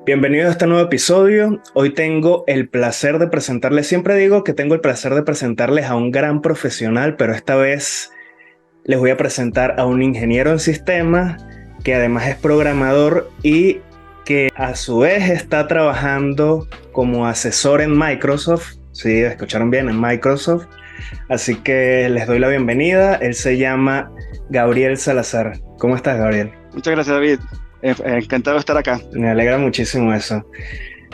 Bienvenido a este nuevo episodio. Hoy tengo el placer de presentarles, siempre digo que tengo el placer de presentarles a un gran profesional, pero esta vez les voy a presentar a un ingeniero en sistemas que además es programador y que a su vez está trabajando como asesor en Microsoft. Sí, escucharon bien, en Microsoft. Así que les doy la bienvenida. Él se llama Gabriel Salazar. ¿Cómo estás, Gabriel? Muchas gracias, David. Encantado de estar acá. Me alegra muchísimo eso.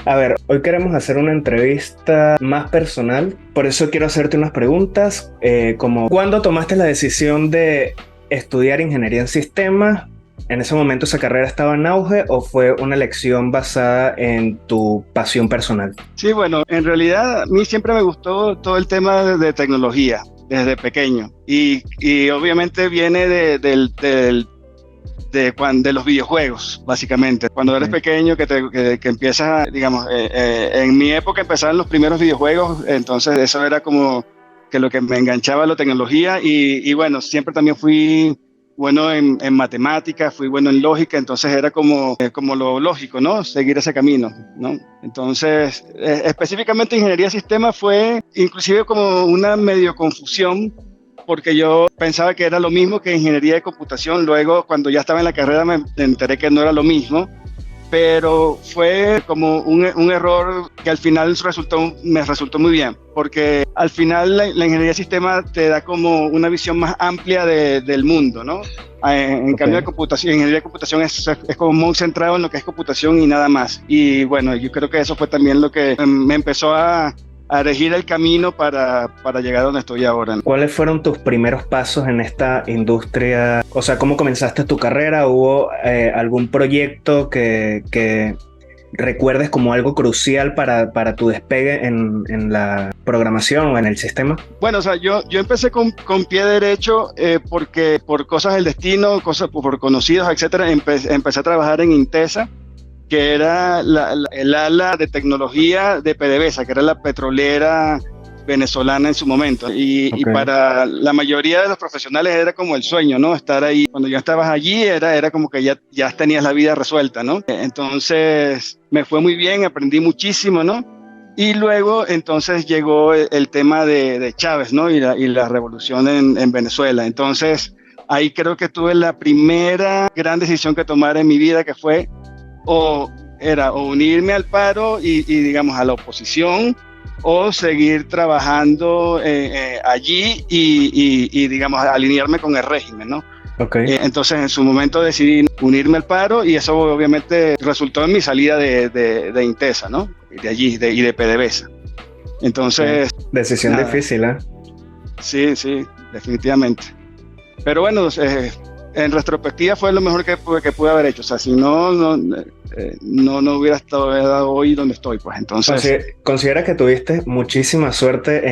A ver, hoy queremos hacer una entrevista más personal, por eso quiero hacerte unas preguntas, como ¿cuándo tomaste la decisión de estudiar ingeniería en sistemas? ¿En ese momento esa carrera estaba en auge o fue una elección basada en tu pasión personal? Sí, bueno, en realidad a mí siempre me gustó todo el tema de tecnología desde pequeño y obviamente viene de los videojuegos, básicamente. Cuando eres pequeño, que empiezas, digamos, en mi época empezaron los primeros videojuegos, entonces eso era como que lo que me enganchaba a la tecnología y bueno, siempre también fui bueno en matemáticas, fui bueno en lógica, entonces era como lo lógico, ¿no? Seguir ese camino, ¿no? Entonces, específicamente ingeniería de sistemas fue inclusive como una medio confusión, porque yo pensaba que era lo mismo que ingeniería de computación. Luego, cuando ya estaba en la carrera, me enteré que no era lo mismo, pero fue como un error que al final me resultó muy bien, porque al final la ingeniería de sistemas te da como una visión más amplia del mundo, ¿no? En cambio, ingeniería de computación es como muy centrado en lo que es computación y nada más. Y bueno, yo creo que eso fue también lo que me empezó a elegir el camino para llegar a donde estoy ahora. ¿Cuáles fueron tus primeros pasos en esta industria? O sea, ¿cómo comenzaste tu carrera? ¿Hubo algún proyecto que recuerdes como algo crucial para tu despegue en la programación o en el sistema? Bueno, o sea, yo empecé con pie derecho porque por cosas del destino, por conocidos, etcétera, empecé a trabajar en Intesa, que era el ala de tecnología de PDVSA, que era la petrolera venezolana en su momento. Y para la mayoría de los profesionales era como el sueño, ¿no? Estar ahí. Cuando ya estabas allí era como que ya tenías la vida resuelta, ¿no? Entonces me fue muy bien, aprendí muchísimo, ¿no? Y luego entonces llegó el tema de Chávez, ¿no? Y la revolución en Venezuela. Entonces ahí creo que tuve la primera gran decisión que tomar en mi vida, que fue o unirme al paro y digamos a la oposición, o seguir trabajando allí y digamos alinearme con el régimen, ¿no? Entonces en su momento decidí unirme al paro y eso obviamente resultó en mi salida de Intesa, ¿no? De allí y de PDVSA. Entonces decisión difícil, ¿eh? Sí, definitivamente. Pero bueno, en retrospectiva fue lo mejor que pude haber hecho. O sea, si no hubiera estado hoy donde estoy, pues entonces... Considera que tuviste muchísima suerte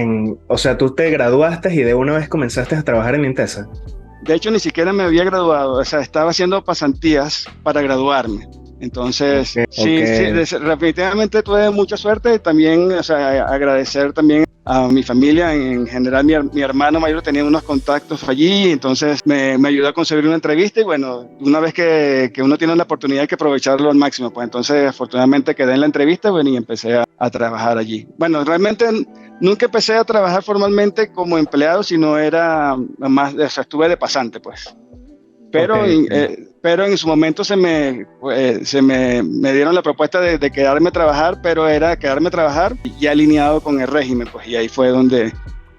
o sea, tú te graduaste y de una vez comenzaste a trabajar en Intesa. De hecho, ni siquiera me había graduado. O sea, estaba haciendo pasantías para graduarme. Entonces, sí, definitivamente tuve mucha suerte. También, o sea, agradecer también a mi familia, en general mi hermano mayor tenía unos contactos allí, entonces me ayudó a conseguir una entrevista y bueno, una vez que uno tiene la oportunidad hay que aprovecharlo al máximo, pues entonces afortunadamente quedé en la entrevista, bueno, y empecé a trabajar allí. Bueno, realmente nunca empecé a trabajar formalmente como empleado, sino era más, o sea, estuve de pasante, pues. Pero en su momento me dieron la propuesta de quedarme a trabajar, pero era quedarme a trabajar y alineado con el régimen, pues, y ahí fue donde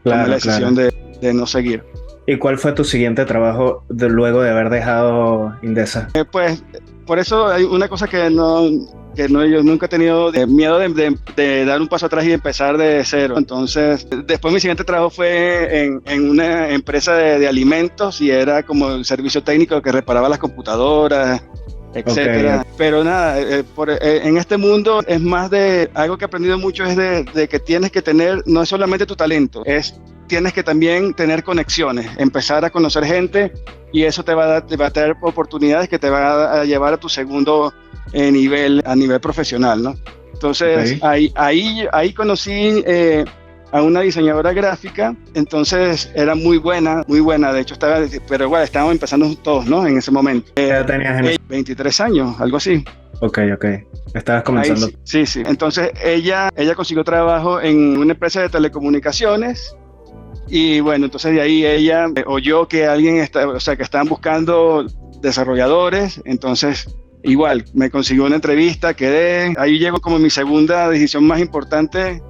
tomé la decisión de no seguir. ¿Y cuál fue tu siguiente trabajo luego de haber dejado Intesa? Pues por eso hay una cosa que yo nunca he tenido miedo de dar un paso atrás y empezar de cero. Entonces, después mi siguiente trabajo fue en una empresa de alimentos y era como el servicio técnico que reparaba las computadoras, etcétera. Pero nada, en este mundo es más de algo que he aprendido mucho, es de que tienes que tener, no es solamente tu talento, tienes que también tener conexiones, empezar a conocer gente y eso te va a traer oportunidades que te van a llevar a tu segundo a nivel profesional, ¿no? Entonces ahí conocí a una diseñadora gráfica, entonces era muy buena, de hecho pero igual estábamos empezando todos, ¿no? En ese momento. ¿Qué edad tenías? 23 años, algo así. Ok. Estabas comenzando. Sí. Entonces ella consiguió trabajo en una empresa de telecomunicaciones y bueno, entonces de ahí ella oyó que que estaban buscando desarrolladores, entonces igual me consiguió una entrevista, quedé, ahí llegó como mi segunda decisión más importante,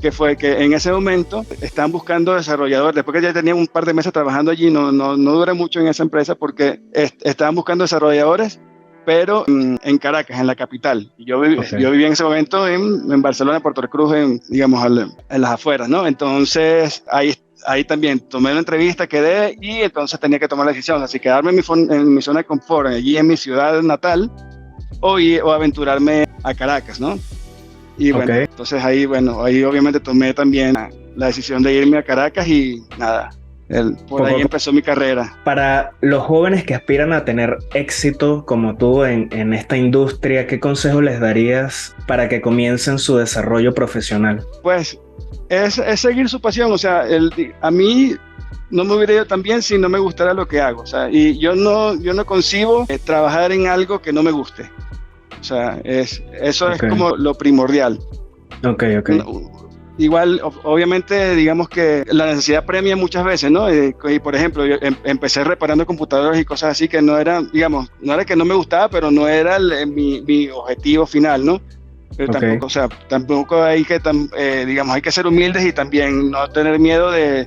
que fue que en ese momento estaban buscando desarrolladores, después que ya tenía un par de meses trabajando allí, no duré mucho en esa empresa porque estaban buscando desarrolladores, pero en Caracas, en la capital. Yo vivía en ese momento en Barcelona, Puerto Cruz, digamos, en las afueras, ¿no? Entonces, ahí también tomé una entrevista, quedé y entonces tenía que tomar la decisión, así quedarme en mi zona de confort, allí en mi ciudad natal, o aventurarme a Caracas, ¿no? Y bueno, entonces ahí obviamente tomé también la decisión de irme a Caracas y nada, por ahí empezó mi carrera. Para los jóvenes que aspiran a tener éxito como tú en esta industria, ¿qué consejo les darías para que comiencen su desarrollo profesional? Pues es seguir su pasión, o sea, a mí no me hubiera ido tan bien si no me gustara lo que hago, o sea, y yo no concibo trabajar en algo que no me guste. O sea, eso es como lo primordial. Ok. Igual, obviamente, digamos que la necesidad premia muchas veces, ¿no? Y por ejemplo, yo empecé reparando computadores y cosas así que no era que no me gustaba, pero no era mi objetivo final, ¿no? Pero tampoco hay que, hay que ser humildes y también no tener miedo de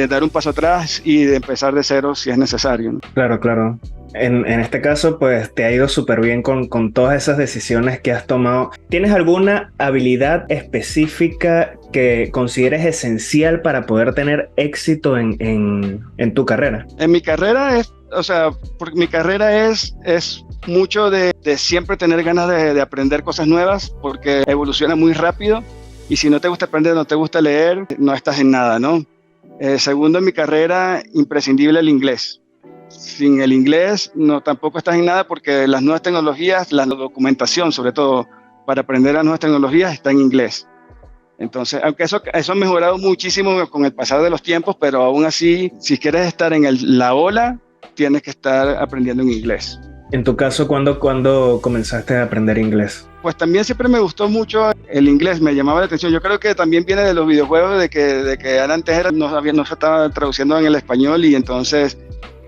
dar un paso atrás y de empezar de cero si es necesario, ¿no? Claro. En este caso, pues te ha ido súper bien con todas esas decisiones que has tomado. ¿Tienes alguna habilidad específica que consideres esencial para poder tener éxito en tu carrera? En mi carrera porque mi carrera es mucho de siempre tener ganas de aprender cosas nuevas, porque evoluciona muy rápido y si no te gusta aprender, no te gusta leer, no estás en nada, ¿no? Segundo, en mi carrera, imprescindible el inglés. Sin el inglés tampoco estás en nada, porque las nuevas tecnologías, la documentación sobre todo para aprender las nuevas tecnologías está en inglés. Entonces, aunque eso ha mejorado muchísimo con el pasar de los tiempos, pero aún así, si quieres estar en la ola, tienes que estar aprendiendo en inglés. En tu caso, ¿cuándo comenzaste a aprender inglés? Pues también siempre me gustó mucho el inglés, me llamaba la atención. Yo creo que también viene de los videojuegos, de que antes no se estaba traduciendo en el español y entonces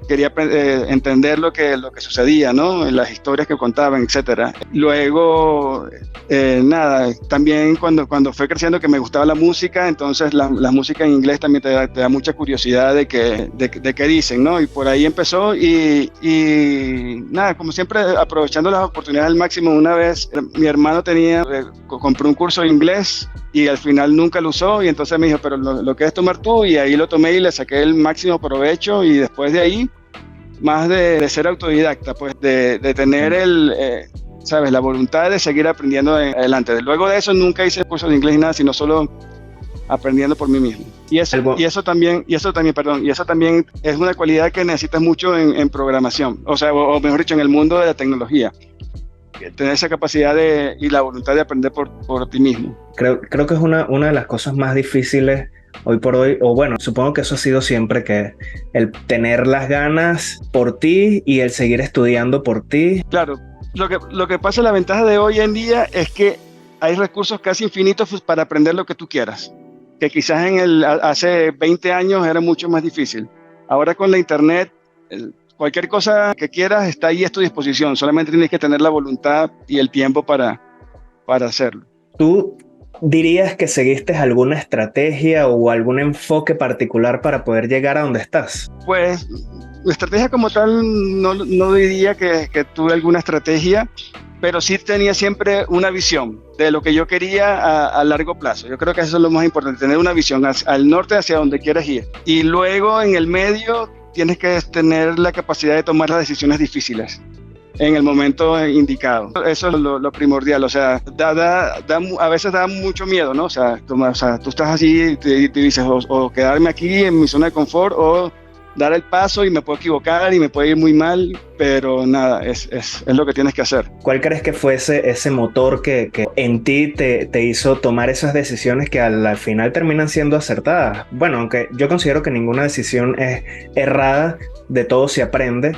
quería entender lo que sucedía, ¿no? Las historias que contaban, etcétera. Luego, también cuando fue creciendo que me gustaba la música, entonces la música en inglés también te da mucha curiosidad de qué dicen, ¿no? Y por ahí empezó y nada, como siempre aprovechando las oportunidades al máximo. Una vez mi hermano compró un curso de inglés y al final nunca lo usó y entonces me dijo, pero lo que es tomar tú, y ahí lo tomé y le saqué el máximo provecho, y después de ahí, más de ser autodidacta, pues de tener la voluntad de seguir aprendiendo adelante. Luego de eso nunca hice cursos de inglés ni nada, sino solo aprendiendo por mí mismo. Y eso también es una cualidad que necesitas mucho en programación, o mejor dicho, en el mundo de la tecnología. Tener esa capacidad y la voluntad de aprender por ti mismo. Creo que es una de las cosas más difíciles hoy por hoy, o bueno, supongo que eso ha sido siempre, que el tener las ganas por ti y el seguir estudiando por ti. Claro, lo que pasa, la ventaja de hoy en día es que hay recursos casi infinitos para aprender lo que tú quieras, que quizás hace 20 años era mucho más difícil. Ahora con la internet, cualquier cosa que quieras está ahí a tu disposición, solamente tienes que tener la voluntad y el tiempo para hacerlo. ¿Tú dirías que seguiste alguna estrategia o algún enfoque particular para poder llegar a donde estás? Pues la estrategia como tal no diría que tuve alguna estrategia, pero sí tenía siempre una visión de lo que yo quería a largo plazo. Yo creo que eso es lo más importante, tener una visión al norte, hacia donde quieres ir. Y luego en el medio tienes que tener la capacidad de tomar las decisiones difíciles en el momento indicado. Eso es lo primordial, o sea, a veces da mucho miedo, ¿no? O sea, tú estás así y te dices, o quedarme aquí en mi zona de confort, o dar el paso y me puedo equivocar y me puede ir muy mal, pero nada, es lo que tienes que hacer. ¿Cuál crees que fue ese motor que en ti te hizo tomar esas decisiones que al final terminan siendo acertadas? Bueno, aunque yo considero que ninguna decisión es errada, de todo se aprende,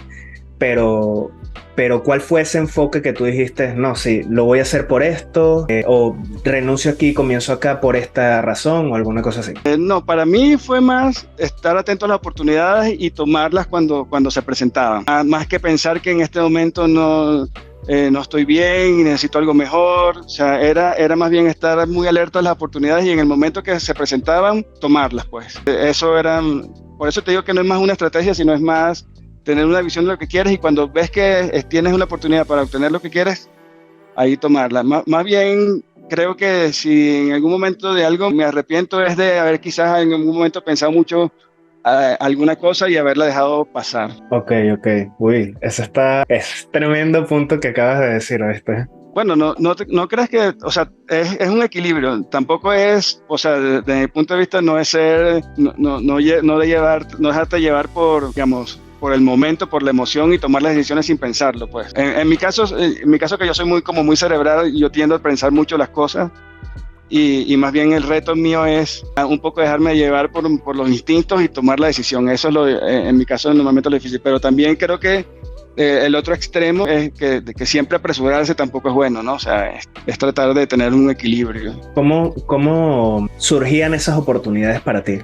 pero, pero ¿cuál fue ese enfoque que tú dijiste, no, sí, lo voy a hacer por esto, o renuncio aquí, comienzo acá por esta razón, o alguna cosa así? No, para mí fue más estar atento a las oportunidades y tomarlas cuando se presentaban. Más que pensar que en este momento no estoy bien y necesito algo mejor. O sea, era más bien estar muy alerta a las oportunidades y en el momento que se presentaban, tomarlas, pues. Por eso te digo que no es más una estrategia, sino es más tener una visión de lo que quieres y cuando ves que tienes una oportunidad para obtener lo que quieres, ahí tomarla. Más bien, creo que si en algún momento de algo me arrepiento es de haber quizás en algún momento pensado mucho alguna cosa y haberla dejado pasar. Ok. Uy, es tremendo punto que acabas de decir, ¿viste? Bueno, no creas que, o sea, es un equilibrio. Tampoco es, o sea, desde mi punto de vista no es ser, no dejarte llevar por, digamos, por el momento, por la emoción y tomar las decisiones sin pensarlo, pues. En mi caso que yo soy muy cerebral, yo tiendo a pensar mucho las cosas y más bien el reto mío es un poco dejarme llevar por los instintos y tomar la decisión. Eso es en mi caso normalmente lo difícil, pero también creo que el otro extremo es que siempre apresurarse tampoco es bueno, ¿no? O sea, es tratar de tener un equilibrio. ¿Cómo surgían esas oportunidades para ti?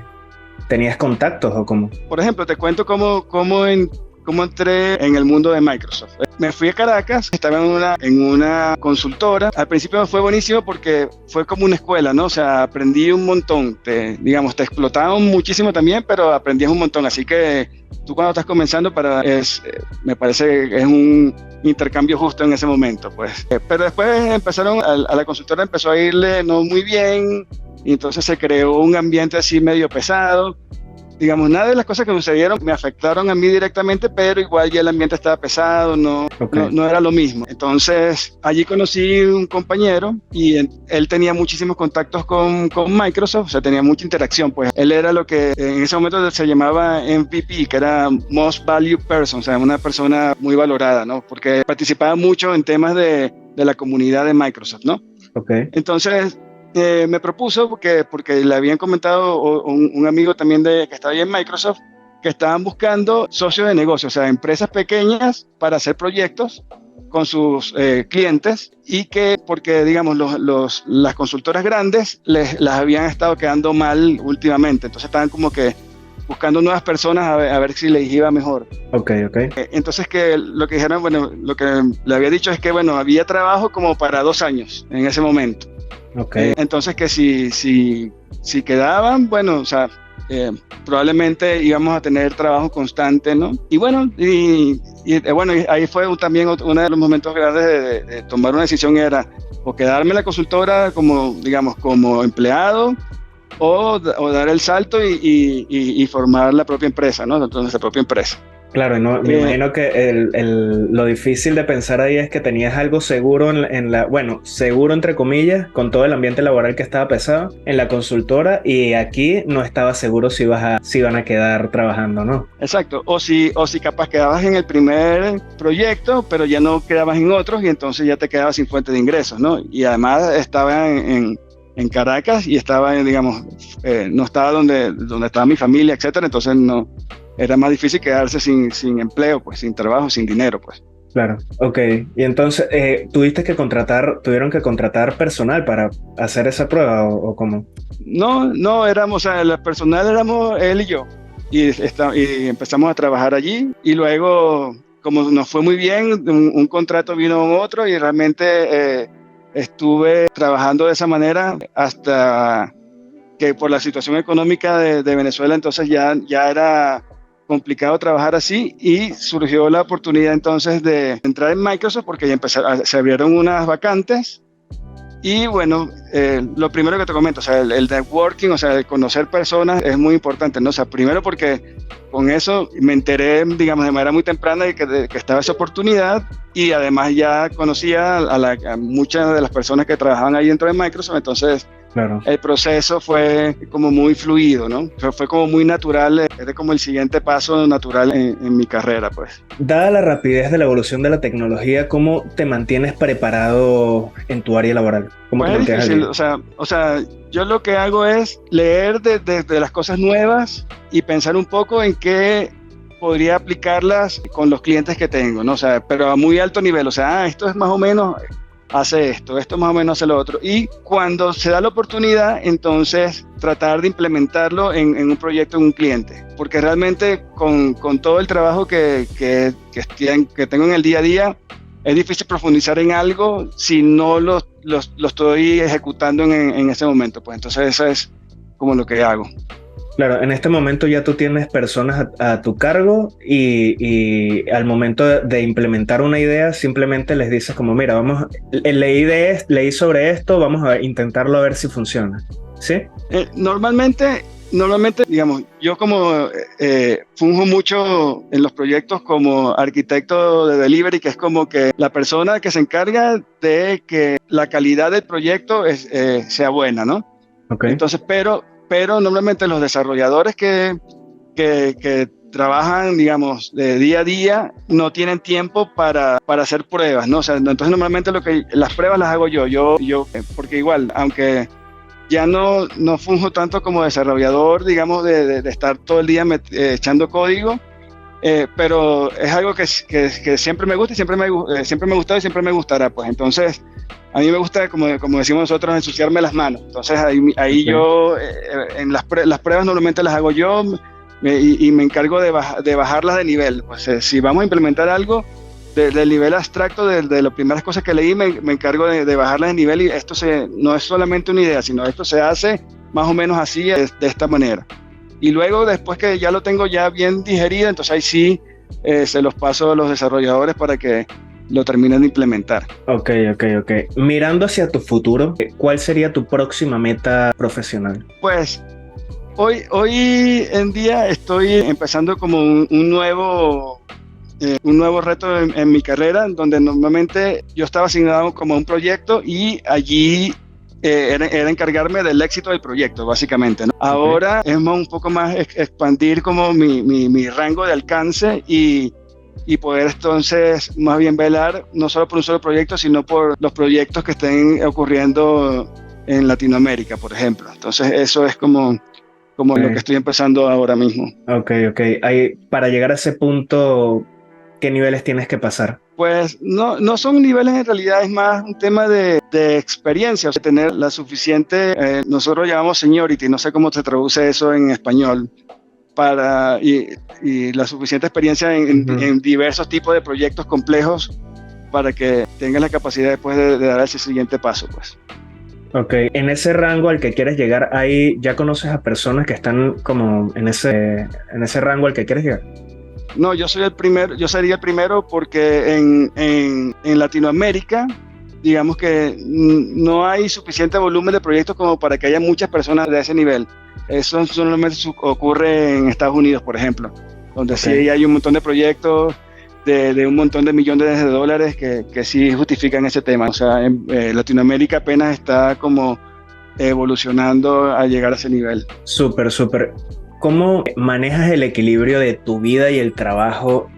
¿Tenías contactos o cómo? Por ejemplo, te cuento cómo entré en el mundo de Microsoft. Me fui a Caracas, estaba en una consultora. Al principio me fue buenísimo porque fue como una escuela, ¿no? O sea, aprendí un montón. Te explotaban muchísimo también, pero aprendías un montón. Así que tú cuando estás comenzando me parece que es un intercambio justo en ese momento, pues. Pero después a la consultora empezó a irle no muy bien y entonces se creó un ambiente así medio pesado. Digamos, nada de las cosas que sucedieron me afectaron a mí directamente, pero igual ya el ambiente estaba pesado, no era lo mismo. Entonces, allí conocí un compañero y él tenía muchísimos contactos con Microsoft, o sea, tenía mucha interacción, pues. Él era lo que en ese momento se llamaba MVP, que era Most Valued Person, o sea, una persona muy valorada, ¿no? Porque participaba mucho en temas de la comunidad de Microsoft, ¿no? Okay. Entonces, me propuso porque le habían comentado un amigo también que estaba ahí en Microsoft que estaban buscando socios de negocio, o sea, empresas pequeñas para hacer proyectos con sus clientes y porque digamos las consultoras grandes las habían estado quedando mal últimamente, entonces estaban como que buscando nuevas personas a ver si les iba mejor. Ok. Entonces lo que dijeron, bueno, lo que le había dicho es que bueno, había trabajo como para 2 años en ese momento. Okay. Entonces que si quedaban, bueno, o sea, probablemente íbamos a tener trabajo constante, ¿no? Y bueno, bueno, ahí fue también uno de los momentos grandes de tomar una decisión, era o quedarme en la consultora como, digamos, como empleado o dar el salto y formar la propia empresa, ¿no? Nuestra propia empresa. Claro, y me imagino que lo difícil de pensar ahí es que tenías algo seguro bueno, seguro entre comillas, con todo el ambiente laboral que estaba pesado en la consultora y aquí no estaba seguro si iban a quedar trabajando, ¿no? Exacto, o si capaz quedabas en el primer proyecto, pero ya no quedabas en otros y entonces ya te quedabas sin fuente de ingresos, ¿no? Y además estaba en Caracas y estaba, digamos, no estaba donde estaba mi familia, etcétera, entonces no era más difícil quedarse sin empleo, pues, sin trabajo, sin dinero, pues. Claro, ok. Y entonces, ¿tuvieron que contratar personal para hacer esa prueba o cómo? No, o sea, el personal éramos él y yo. Y empezamos a trabajar allí y luego, como nos fue muy bien, un contrato vino otro y realmente estuve trabajando de esa manera hasta que por la situación económica de Venezuela, entonces ya era complicado trabajar así y surgió la oportunidad entonces de entrar en Microsoft porque ya se abrieron unas vacantes y bueno, lo primero que te comento, o sea, el networking, o sea, el conocer personas es muy importante, ¿no? O sea, primero porque con eso me enteré, digamos, de manera muy temprana de que estaba esa oportunidad y además ya conocía a muchas de las personas que trabajaban ahí dentro de Microsoft, entonces claro, el proceso fue como muy fluido, ¿no? Fue como muy natural, era como el siguiente paso natural en mi carrera, pues. Dada la rapidez de la evolución de la tecnología, ¿cómo te mantienes preparado en tu área laboral? ¿Cómo te Pues es mantienes difícil, allí? o sea, yo lo que hago es leer de las cosas nuevas y pensar un poco en qué podría aplicarlas con los clientes que tengo, ¿no? O sea, pero a muy alto nivel, o sea, esto es más o menos, hace esto más o menos hace lo otro. Y cuando se da la oportunidad, entonces tratar de implementarlo en un proyecto, en un cliente. Porque realmente con todo el trabajo que tengo en el día a día, es difícil profundizar en algo si no lo estoy ejecutando en ese momento. Pues entonces eso es como lo que hago. Claro, en este momento ya tú tienes personas a tu cargo y al momento de implementar una idea simplemente les dices como, mira, leí sobre esto, vamos a intentarlo a ver si funciona, ¿sí? Normalmente, digamos, yo como funjo mucho en los proyectos como arquitecto de delivery, que es como que la persona que se encarga de que la calidad del proyecto sea buena, ¿no? Okay. Entonces, pero normalmente los desarrolladores que trabajan, digamos, de día a día, no tienen tiempo para hacer pruebas, ¿no? O sea, entonces normalmente las pruebas las hago yo, porque igual, aunque ya no funjo tanto como desarrollador, digamos, de estar todo el día echando código, pero es algo que siempre me gusta y siempre me ha gustado y siempre me gustará, pues entonces a mí me gusta, como decimos nosotros, ensuciarme las manos. Entonces ahí okay. Yo, en las pruebas normalmente las hago yo y me encargo de bajarlas de nivel. Pues si vamos a implementar algo del nivel abstracto, de las primeras cosas que leí, me encargo de bajarlas de nivel, y esto no es solamente una idea, sino esto se hace más o menos así, de esta manera. Y luego, después que ya lo tengo ya bien digerido, entonces ahí sí se los paso a los desarrolladores para que lo terminen de implementar. Ok. Mirando hacia tu futuro, ¿cuál sería tu próxima meta profesional? Pues hoy en día estoy empezando como un nuevo reto en mi carrera, donde normalmente yo estaba asignado como a un proyecto y allí era encargarme del éxito del proyecto, básicamente, ¿no? Okay. Ahora es un poco más expandir como mi rango de alcance y poder entonces más bien velar no solo por un solo proyecto, sino por los proyectos que estén ocurriendo en Latinoamérica, por ejemplo. Entonces eso es como okay. Lo que estoy empezando ahora mismo. Ok. Para llegar a ese punto, ¿qué niveles tienes que pasar? Pues no son niveles, en realidad es más un tema de experiencia, o sea, tener la suficiente, nosotros llamamos seniority, no sé cómo se traduce eso en español, y la suficiente experiencia en diversos tipos de proyectos complejos para que tengas la capacidad después de dar ese siguiente paso, pues. Ok, en ese rango al que quieres llegar, ahí ya conoces a personas que están como en ese rango al que quieres llegar. No, yo sería el primero porque en Latinoamérica, digamos que no hay suficiente volumen de proyectos como para que haya muchas personas de ese nivel. Eso solamente ocurre en Estados Unidos, por ejemplo, donde okay. Sí hay un montón de proyectos de un montón de millones de dólares que sí justifican ese tema. O sea, en Latinoamérica apenas está como evolucionando a llegar a ese nivel. Súper. ¿Cómo manejas el equilibrio de tu vida y el trabajo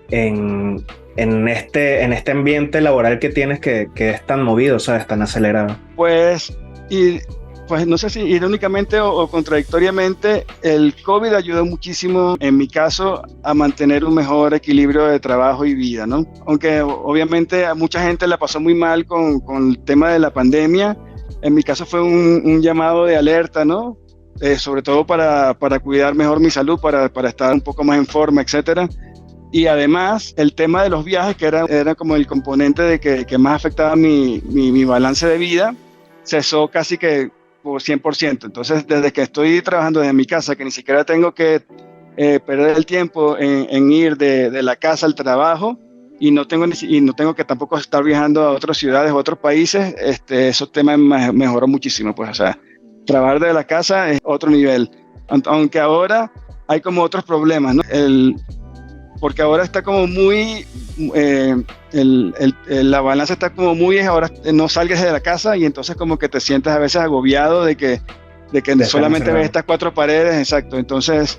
en este ambiente laboral que tienes que es tan movido, ¿sabes? Tan acelerado. Pues no sé si irónicamente o contradictoriamente, el COVID ayudó muchísimo, en mi caso, a mantener un mejor equilibrio de trabajo y vida, ¿no? Aunque obviamente a mucha gente la pasó muy mal con el tema de la pandemia, en mi caso fue un llamado de alerta, ¿no? Sobre todo para cuidar mejor mi salud, para estar un poco más en forma, etcétera. Y además, el tema de los viajes, que era como el componente de que más afectaba mi balance de vida, cesó casi que por 100%. Entonces, desde que estoy trabajando desde mi casa, que ni siquiera tengo que perder el tiempo en ir de la casa al trabajo, y no tengo que tampoco estar viajando a otras ciudades o otros países, esos temas mejoró muchísimo. Pues, o sea, trabajar desde la casa es otro nivel. Aunque ahora hay como otros problemas, ¿no? Porque ahora está como muy, la balanza está como muy, ahora no salgas de la casa y entonces como que te sientes a veces agobiado de que solamente ves estas cuatro paredes, exacto. Entonces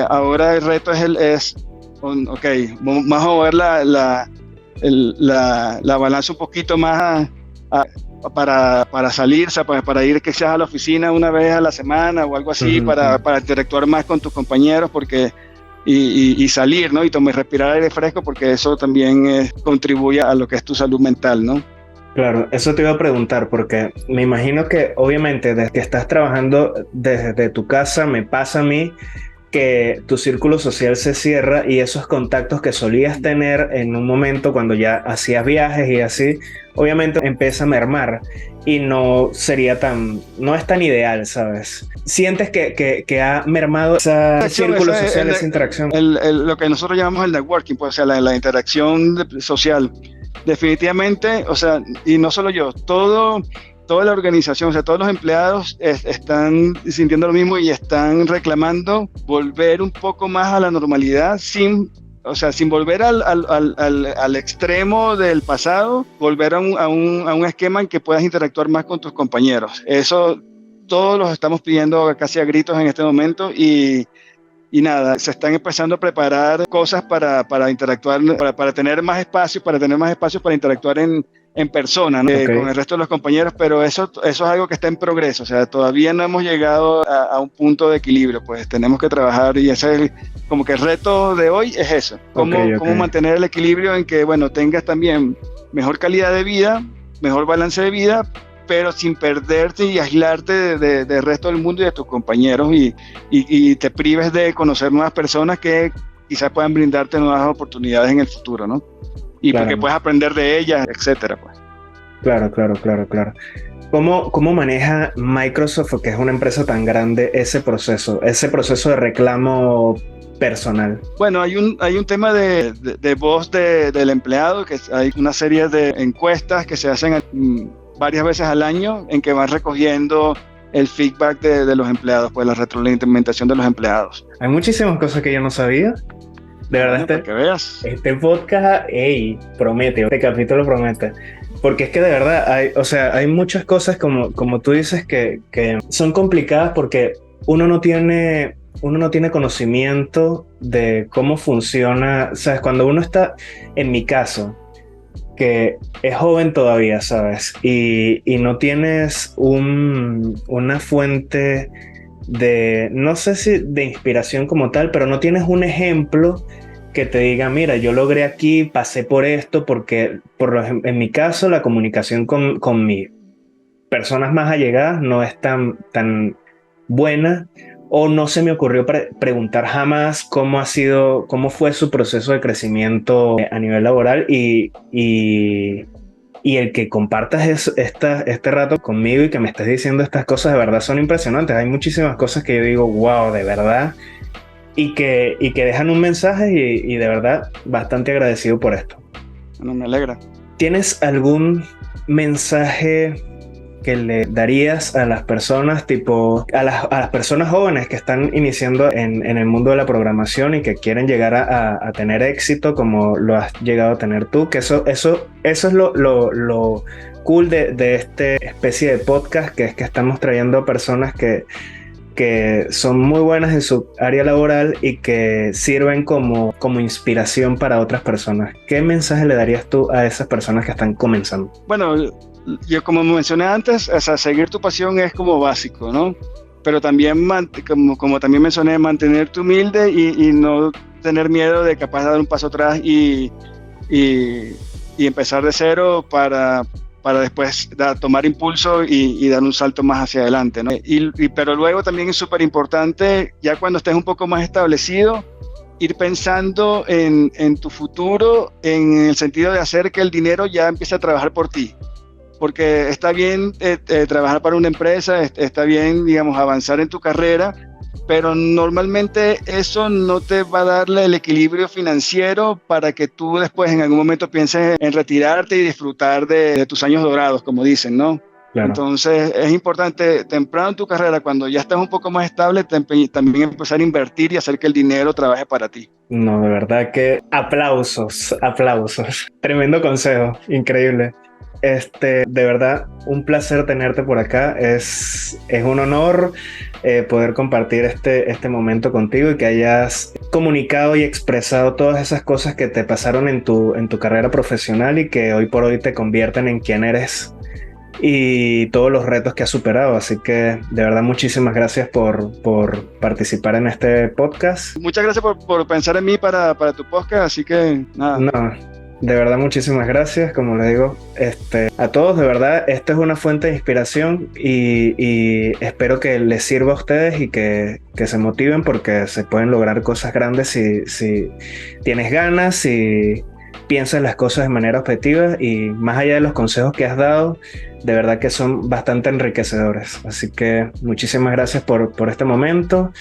ahora el reto vamos a mover la balanza un poquito más para salir, o sea, para ir que seas a la oficina una vez a la semana o algo así, para interactuar más con tus compañeros, porque y salir, ¿no? Y respirar aire fresco, porque eso también contribuye a lo que es tu salud mental, ¿no? Claro, eso te iba a preguntar porque me imagino que obviamente desde que estás trabajando desde tu casa, me pasa a mí que tu círculo social se cierra y esos contactos que solías tener en un momento cuando ya hacías viajes y así, obviamente empieza a mermar y no es tan ideal, ¿sabes? ¿Sientes que ha mermado ese círculo social, esa interacción? Lo que nosotros llamamos el networking, pues, o sea, la interacción social. Definitivamente, o sea, y no solo yo, toda la organización, o sea, todos los empleados están sintiendo lo mismo y están reclamando volver un poco más a la normalidad sin volver al extremo del pasado, volver a un esquema en que puedas interactuar más con tus compañeros. Eso todos los estamos pidiendo casi a gritos en este momento y nada, se están empezando a preparar cosas para interactuar, para tener más espacios, para interactuar en persona, ¿no? Okay. Con el resto de los compañeros, pero eso es algo que está en progreso, o sea, todavía no hemos llegado a un punto de equilibrio, pues tenemos que trabajar y ese es como que el reto de hoy es eso, cómo mantener el equilibrio en que, bueno, tengas también mejor calidad de vida, mejor balance de vida, pero sin perderte y aislarte del resto del mundo y de tus compañeros y te prives de conocer nuevas personas que quizás puedan brindarte nuevas oportunidades en el futuro, ¿no? Y claro, porque puedes aprender de ellas, etcétera, pues. Claro. ¿Cómo maneja Microsoft, que es una empresa tan grande, ese proceso de reclamo personal? Bueno, hay un tema de voz del empleado, que hay una serie de encuestas que se hacen varias veces al año en que van recogiendo el feedback de los empleados, pues la retroalimentación de los empleados. Hay muchísimas cosas que yo no sabía. De verdad, para que veas. Este podcast, promete, este capítulo promete. Porque es que de verdad hay muchas cosas como tú dices que son complicadas porque uno no tiene conocimiento de cómo funciona. Sabes, cuando uno está, en mi caso, que es joven todavía, ¿sabes? Y no tienes una fuente de, no sé si de inspiración como tal, pero no tienes un ejemplo que te diga, mira, yo logré aquí, pasé por esto, porque en mi caso la comunicación con mis personas más allegadas no es tan buena, o no se me ocurrió preguntar jamás cómo fue su proceso de crecimiento a nivel laboral y el que compartas este rato conmigo y que me estés diciendo estas cosas de verdad son impresionantes. Hay muchísimas cosas que yo digo, wow, de verdad, y que dejan un mensaje y de verdad bastante agradecido por esto. Bueno, me alegra. ¿Tienes algún mensaje que le darías a las personas, a las personas jóvenes que están iniciando en el mundo de la programación y que quieren llegar a tener éxito como lo has llegado a tener tú? Que eso es lo cool de esta especie de podcast, que es que estamos trayendo personas que son muy buenas en su área laboral y que sirven como inspiración para otras personas. ¿Qué mensaje le darías tú a esas personas que están comenzando? Bueno, yo como mencioné antes, o sea, seguir tu pasión es como básico, ¿no? Pero también, como también mencioné, mantenerte humilde y no tener miedo de capaz de dar un paso atrás y empezar de cero para después tomar impulso y dar un salto más hacia adelante, ¿no? Pero luego también es súper importante, ya cuando estés un poco más establecido, ir pensando en tu futuro, en el sentido de hacer que el dinero ya empiece a trabajar por ti. Porque está bien trabajar para una empresa, está bien, digamos, avanzar en tu carrera, pero normalmente eso no te va a darle el equilibrio financiero para que tú después en algún momento pienses en retirarte y disfrutar de tus años dorados, como dicen, ¿no? Claro. Entonces es importante temprano en tu carrera, cuando ya estás un poco más estable, también empezar a invertir y hacer que el dinero trabaje para ti. No, de verdad que aplausos. Tremendo consejo, increíble. De verdad, un placer tenerte por acá. Es un honor poder compartir este momento contigo y que hayas comunicado y expresado todas esas cosas que te pasaron en tu carrera profesional y que hoy por hoy te convierten en quien eres y todos los retos que has superado. Así que de verdad muchísimas gracias por participar en este podcast. Muchas gracias por pensar en mí para tu podcast, así que nada. No, de verdad muchísimas gracias, como les digo, a todos, de verdad, esta es una fuente de inspiración y espero que les sirva a ustedes y que se motiven porque se pueden lograr cosas grandes si tienes ganas, si piensas las cosas de manera objetiva y más allá de los consejos que has dado, de verdad que son bastante enriquecedores. Así que muchísimas gracias por este momento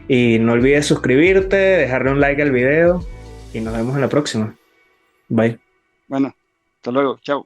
y no olvides suscribirte, dejarle un like al video y nos vemos en la próxima. Bye. Bueno, hasta luego, chao.